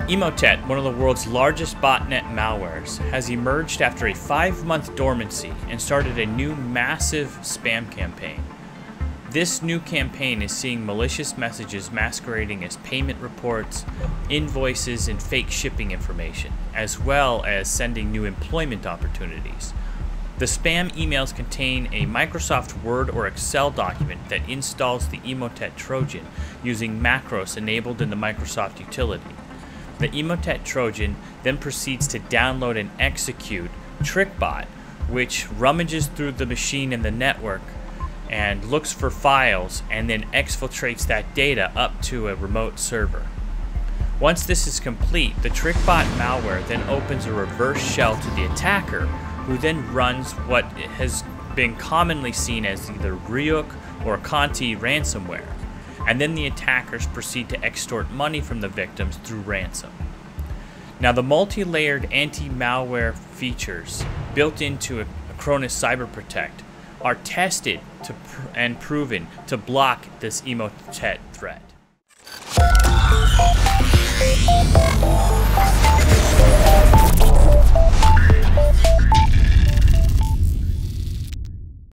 Emotet, one of the world's largest botnet malwares, has emerged after a 5-month dormancy and started a new massive spam campaign. This new campaign is seeing malicious messages masquerading as payment reports, invoices, and fake shipping information, as well as sending new employment opportunities. The spam emails contain a Microsoft Word or Excel document that installs the Emotet Trojan using macros enabled in the Microsoft utility. The Emotet Trojan then proceeds to download and execute TrickBot, which rummages through the machine and the network and looks for files and then exfiltrates that data up to a remote server. Once this is complete, the TrickBot malware then opens a reverse shell to the attacker, who then runs what has been commonly seen as either Ryuk or Conti ransomware, and then the attackers proceed to extort money from the victims through ransom. Now, the multi-layered anti-malware features built into Acronis Cyber Protect are tested and proven to block this Emotet threat.